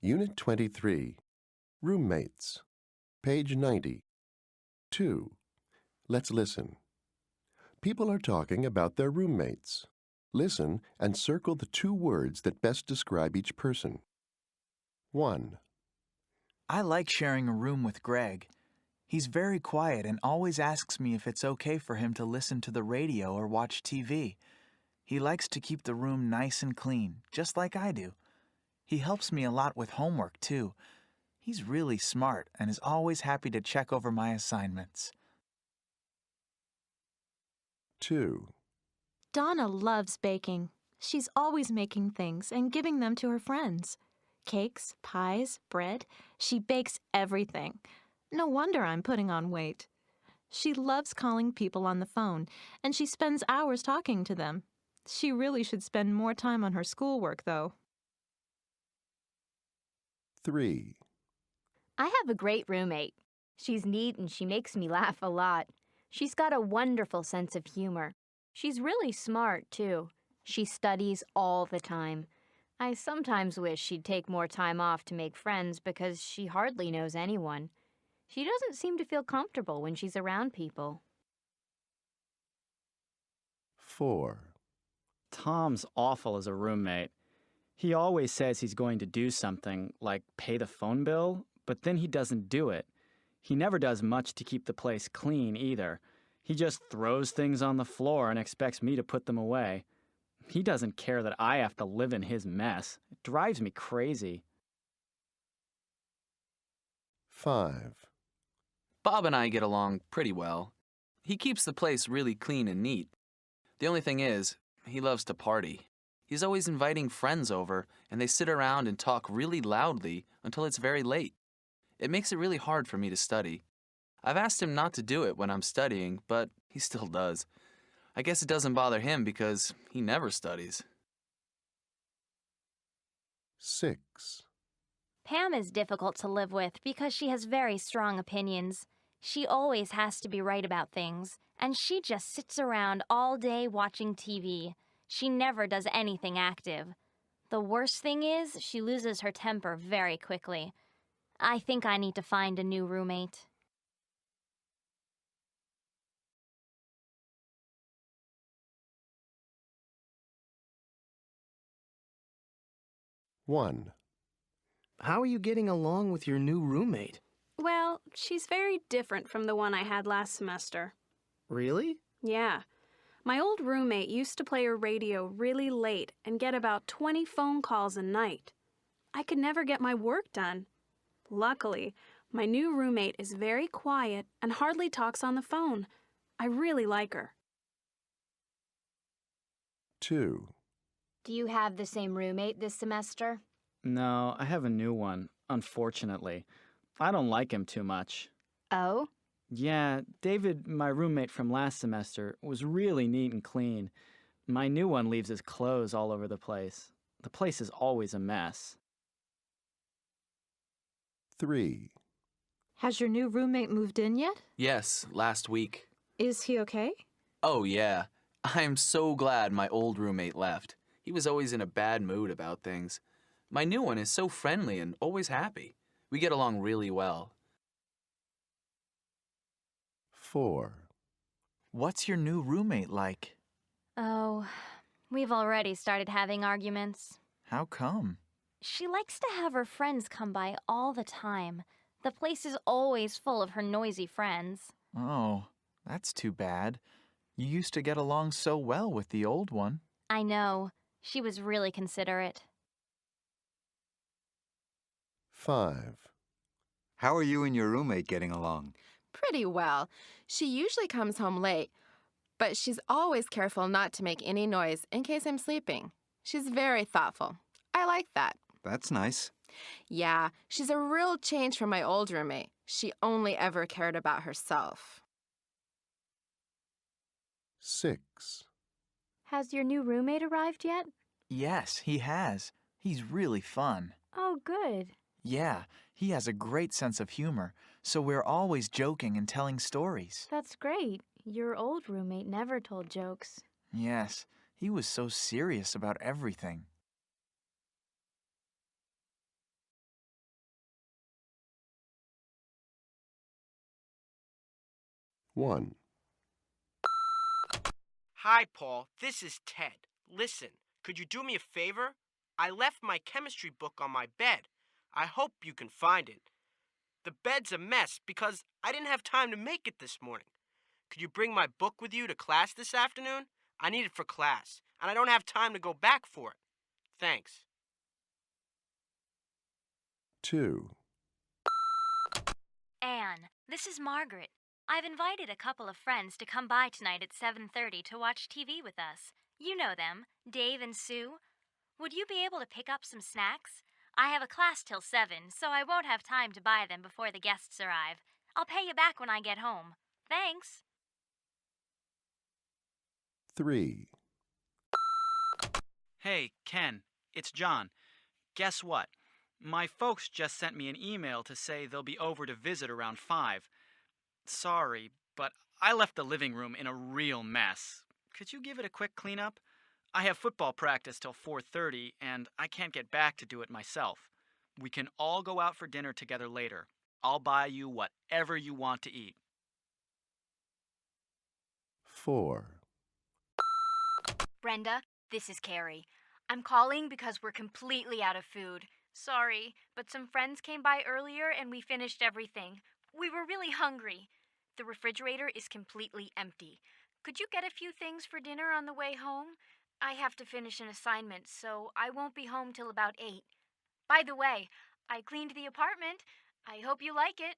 Unit 23, Roommates, page 90. 2. Let's listen. People are talking about their roommates. Listen and circle the 2 words that best describe each person. 1. I like sharing a room with Greg. He's very quiet and always asks me if it's okay for him to listen to the radio or watch TV. He likes to keep the room nice and clean, just like I do. He helps me a lot with homework, too. He's really smart and is always happy to check over my assignments. 2. Donna loves baking. She's always making things and giving them to her friends. Cakes, pies, bread. She bakes everything. No wonder I'm putting on weight. She loves calling people on the phone, and she spends hours talking to them. She really should spend more time on her schoolwork, though. 3. I have a great roommate. She's neat and she makes me laugh a lot. She's got a wonderful sense of humor. She's really smart, too. She studies all the time. I sometimes wish she'd take more time off to make friends because she hardly knows anyone. She doesn't seem to feel comfortable when she's around people. 4. Tom's awful as a roommate. He always says he's going to do something, like pay the phone bill, but then he doesn't do it. He never does much to keep the place clean, either. He just throws things on the floor and expects me to put them away. He doesn't care that I have to live in his mess. It drives me crazy. 5. Bob and I get along pretty well. He keeps the place really clean and neat. The only thing is, he loves to party. He's always inviting friends over, and they sit around and talk really loudly until it's very late. It makes it really hard for me to study. I've asked him not to do it when I'm studying, but he still does. I guess it doesn't bother him because he never studies. 6. Pam is difficult to live with because she has very strong opinions. She always has to be right about things, and she just sits around all day watching TV. She never does anything active. The worst thing is, she loses her temper very quickly. I think I need to find a new roommate. One. How are you getting along with your new roommate? Well, she's very different from the one I had last semester. Really? Yeah. My old roommate used to play her radio really late and get about 20 phone calls a night. I could never get my work done. Luckily, my new roommate is very quiet and hardly talks on the phone. I really like her. 2. Do you have the same roommate this semester? No, I have a new one, unfortunately. I don't like him too much. Oh? Yeah, David, my roommate from last semester, was really neat and clean. My new one leaves his clothes all over the place. The place is always a mess. 3. Has your new roommate moved in yet? Yes, last week. Is he okay? Oh, yeah. I'm so glad my old roommate left. He was always in a bad mood about things. My new one is so friendly and always happy. We get along really well. 4. What's your new roommate like? Oh, we've already started having arguments. How come? She likes to have her friends come by all the time. The place is always full of her noisy friends. Oh, that's too bad. You used to get along so well with the old one. I know. She was really considerate. 5. How are you and your roommate getting along? Pretty well. She usually comes home late, but she's always careful not to make any noise in case I'm sleeping. She's very thoughtful. I like that. That's nice. Yeah, she's a real change from my old roommate. She only ever cared about herself. 6. Has your new roommate arrived yet? Yes, he has. He's really fun. Oh, good. Yeah, he has a great sense of humor, so we're always joking and telling stories. That's great. Your old roommate never told jokes. Yes, he was so serious about everything. 1, Hi, Paul. This is Ted. Listen, could you do me a favor? I left my chemistry book on my bed. I hope you can find it. The bed's a mess because I didn't have time to make it this morning. Could you bring my book with you to class this afternoon? I need it for class, and I don't have time to go back for it. Thanks. 2, Anne, this is Margaret. I've invited a couple of friends to come by tonight at 7:30 to watch TV with us. You know them, Dave and Sue. Would you be able to pick up some snacks? I have a class till 7, so I won't have time to buy them before the guests arrive. I'll pay you back when I get home. Thanks. 3, Hey, Ken, it's John. Guess what? My folks just sent me an email to say they'll be over to visit around 5. Sorry, but I left the living room in a real mess. Could you give it a quick cleanup? I have football practice till 4:30, and I can't get back to do it myself. We can all go out for dinner together later. I'll buy you whatever you want to eat. 4, Brenda, this is Carrie. I'm calling because we're completely out of food. Sorry, but some friends came by earlier and we finished everything. We were really hungry. The refrigerator is completely empty. Could you get a few things for dinner on the way home? I have to finish an assignment, so I won't be home till about 8. By the way, I cleaned the apartment. I hope you like it.